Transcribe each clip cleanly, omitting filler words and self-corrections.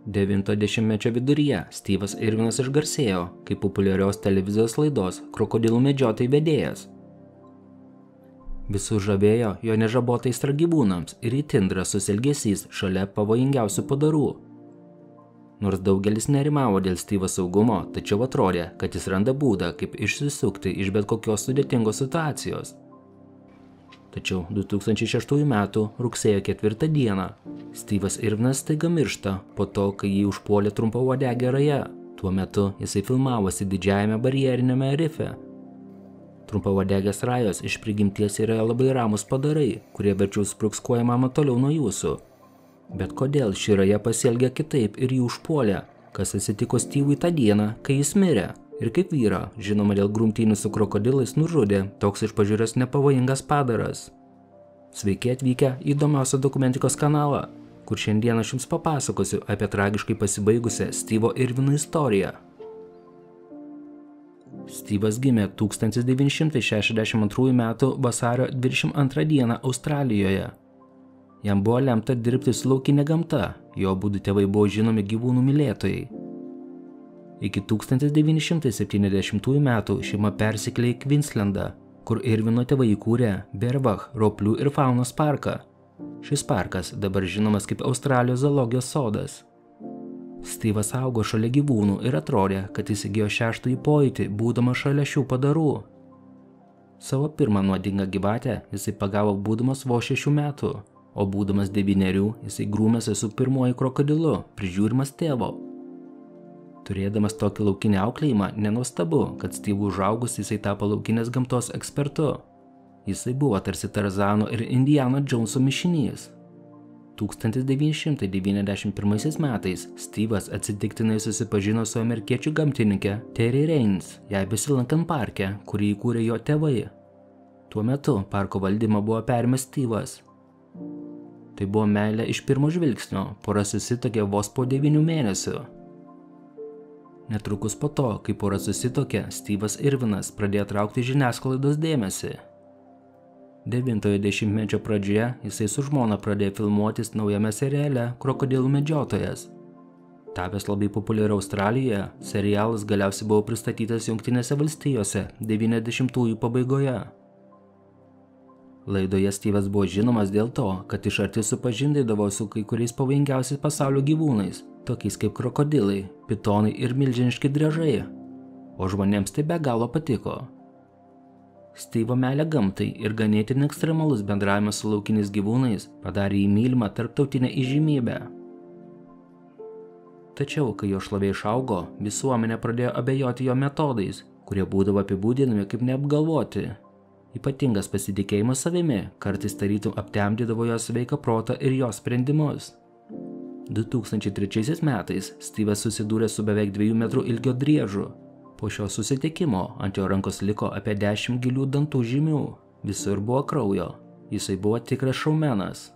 90-mečio viduryje Steve'as Irvinas išgarsėjo kaip populiarios televizijos laidos Krokodilų medžiotojai vedėjas. Visus žavėjo jo nežabotais gyvūnams ir itin drąsus elgesys šalia pavojingiausių padarų. Nors daugelis nerimavo dėl Steve'o saugumo, tačiau atrodė, kad jis randa būdą, kaip išsisukti iš bet kokios sudėtingos situacijos. Tačiau 2006 metų rugsėjo 4 dieną Steve'as Irvinas staiga miršta po to, kai jį užpuolė trumpauodegė raja. Tuo metu jisai filmavosi didžiajame barjeriniame rife. Trumpauodegės rajos iš prigimties yra labai ramus padarai, kurie verčiau spruks kuo įmanoma toliau nuo jūsų. Bet kodėl ši raja pasielgė kitaip ir jį užpuolė? Kas atsitiko Steve'ui tą dieną, kai jis mirė? Ir kaip vyrą, žinoma dėl grumtynių su krokodilais, nužudė toks iš pažiūrės nepavojingas padaras. Sveiki atvykę į įdomiausią dokumentikos kanalą, kur šiandien aš jums papasakosiu apie tragiškai pasibaigusią Steve'o Irvino istoriją. Steve'as gimė 1962 m. vasario 22 d. Australijoje. Jam buvo lemta dirbti su laukinė gamta, jo abudu tėvai buvo žinomi gyvūnų mylėtojai. Iki 1970 metų šeima persikėlė į Queenslandą, kur Irvino tėvai įkūrė Bervach roplių ir faunos parką. Šis parkas dabar žinomas kaip Australijos zoologijos sodas. Steve'as augo šalia gyvūnų ir atrodė, kad jis įgijo šeštąjį pojūtį, būdamas šalia šių padarų. Savo pirmą nuodingą gyvatę jisai pagavo būdamas vos 6 metų, o būdamas 9 jisai grūmėsi su pirmuoju krokodilu, prižiūrimas tėvo. Turėdamas tokį laukinį auklėjimą, nenuostabu, kad Steve'ui užaugus jisai tapo laukinės gamtos ekspertu. Jisai buvo tarsi Tarzano ir Indiana Joneso mišinys. 1991 metais Steve'as atsitiktinai susipažino su amerikiečių gamtininkė Terry Raines, jai besilankant parke, kurį įkūrė jo tėvai. Tuo metu parko valdymą buvo perėmęs Steve'as. Tai buvo meilė iš pirmo žvilgsnio, pora susituokė vos po 9 mėnesių. Netrukus po to, kai pora susituokė, Steve'as Irvinas pradėjo traukti žiniasklaidos dėmesį. 90-ojo dešimtmečio pradžioje jisai su žmona pradėjo filmuotis naujame seriale Krokodilų medžiotojas. Tapęs labai populiariu Australijoje, serialas galiausiai buvo pristatytas Jungtinėse valstijose 90-ųjų pabaigoje. Laidoje Steve'as buvo žinomas dėl to, kad iš arti supažindindavo su kai kuriais pavojingiausiais pasaulio gyvūnais, tokiais kaip krokodilai, pitonai ir milžiniški driežai, o žmonėms tai be galo patiko. Steve'o meilė gamtai ir ganėtinai ekstremalus bendravimas su laukiniais gyvūnais padarė jį mylimą tarptautinę įžymybę. Tačiau, kai jo šlovė išaugo, visuomenė pradėjo abejoti jo metodais, kurie būdavo apibūdinami kaip neapgalvoti. Ypatingas pasitikėjimas savimi kartais tarytum aptemdydavo jo sveiką protą ir jo sprendimus. 2003 metais Steve'as susidūrė su beveik 2 metrų ilgio driežu. Po šio susitikimo ant jo rankos liko apie 10 gilių dantų žymių. Visur buvo kraujo. Jisai buvo tikras šaumenas.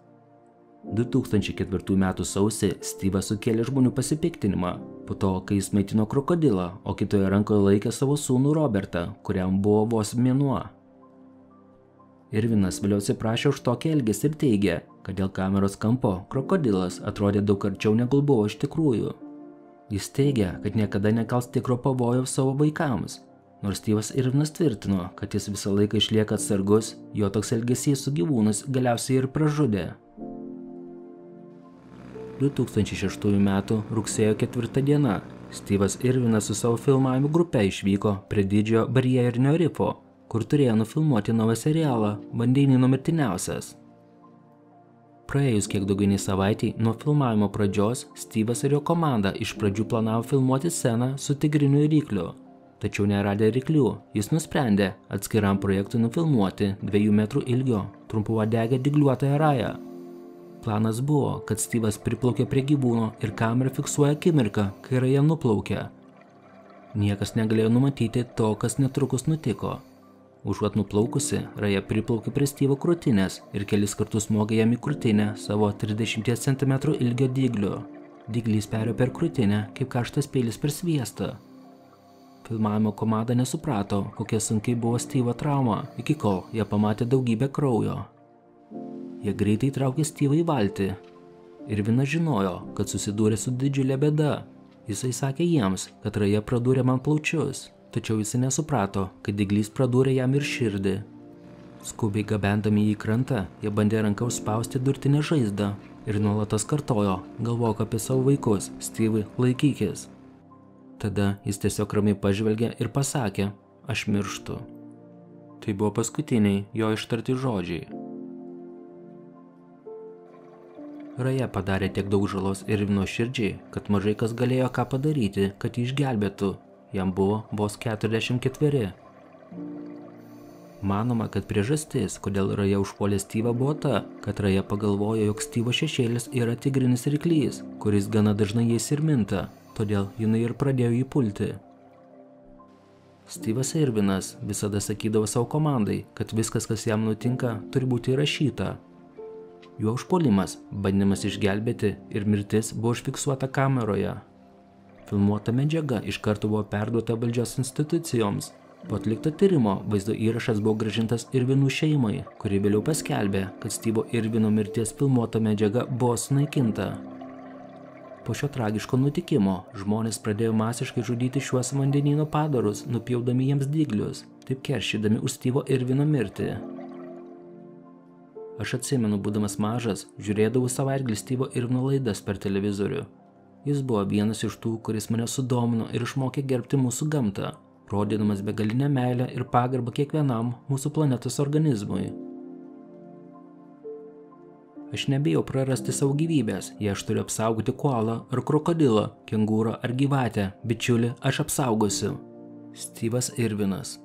2004 metų sausį Steve'as sukėlė žmonių pasipiktinimą, po to, kai jis maitino krokodilą, o kitoje rankoje laikė savo sūnų Robertą, kuriam buvo vos mėnuo. Irvinas vėliau atsiprašė už tokį elgesį ir teigė, kad dėl kameros kampo krokodilas atrodė daug arčiau negu buvo iš tikrųjų. Jis teigia, kad niekada nekels tikro pavojaus savo vaikams, nors Steve'as Irvinas tvirtino, kad jis visą laiką išlieka atsargus, jo toks elgesys su gyvūnais galiausiai ir pražudė. 2006 m. rugsėjo 4 diena Steve'as Irvinas su savo filmavimo grupe išvyko prie didžiojo barjerinio rifo, kur turėjo nufilmuoti naują serialą Vandenyno mirtiniausias. Praėjus kiek daugiau nei savaitei nuo filmavimo pradžios, Steve'as ir jo komanda iš pradžių planavo filmuoti sceną su tigriniu rykliu. Tačiau neradę ryklių, jis nusprendė atskiram projektui nufilmuoti 2 metrų ilgio trumpuodegę dygliuotąją rają. Planas buvo, kad Steve'as priplaukė prie gyvūno ir kamera fiksuoja akimirką, kai raja nuplaukė. Niekas negalėjo numatyti to, kas netrukus nutiko. Užuot nuplaukusi, raja priplaukė prie Steve'o krūtinės ir kelis kartus smogė jam į krūtinę savo 30 cm ilgio dygliu. Dyglys perėjo per krūtinę, kaip karštas peilis per sviestą. Filmavimo komanda nesuprato, kokia sunkiai buvo Steve'o trauma, iki kol jie pamatė daugybę kraujo. Jie greitai traukė Steve'ą į valtį. Irvinas žinojo, kad susidūrė su didžiulė bėda. Jisai sakė jiems, kad Raja pradūrė man plaučius, tačiau jisai nesuprato, kad dyglys pradūrė jam ir širdį. Skubiai gabendami į krantą, jie bandė ranką užspausti durtinę žaizdą ir nuolatos kartojo, galvok apie savo vaikus, Styvai, laikykis. Tada jis tiesiog ramiai pažvelgė ir pasakė, aš mirštu. Tai buvo paskutiniai jo ištarti žodžiai. Raja padarė tiek daug žalos Irvino širdžiai, kad mažai kas galėjo ką padaryti, kad jį išgelbėtų. Jam buvo vos 44. Manoma, kad priežastis, kodėl Raja užpuolė Styvą, buvo ta, kad Raja pagalvojo, jog Styvo šešėlis yra tigrinis ryklys, kuris gana dažnai jais ir minta, todėl jinai ir pradėjo jį pulti. Styvas Irvinas visada sakydavo savo komandai, kad viskas, kas jam nutinka, turi būti įrašyta. Jo užpuolimas, bandymas išgelbėti ir mirtis buvo užfiksuota kameroje. Filmuota medžiaga iš karto buvo perduota valdžios institucijoms. Po atlikto tyrimo vaizdo įrašas buvo grąžintas Irvinų šeimai, kuri vėliau paskelbė, kad Styvo Irvino mirties filmuota medžiaga buvo sunaikinta. Po šio tragiško nutikimo žmonės pradėjo masiškai žudyti šiuos vandenyno padarus, nupjaudami jiems dyglius, taip keršydami už Styvo Irvino mirtį. Aš atsimenu, būdamas mažas, žiūrėdavau savaitgalį Styvo Irvino laidas per televizorių. Jis buvo vienas iš tų, kuris mane sudomino ir išmokė gerbti mūsų gamtą, rodydamas begalinę meilę ir pagarbą kiekvienam mūsų planetos organizmui. Aš nebijau prarasti savo gyvybės, jei aš turiu apsaugoti koalą ar krokodilą, kengūrą ar gyvatę, bičiulį aš apsaugosiu. Styvas Irvinas.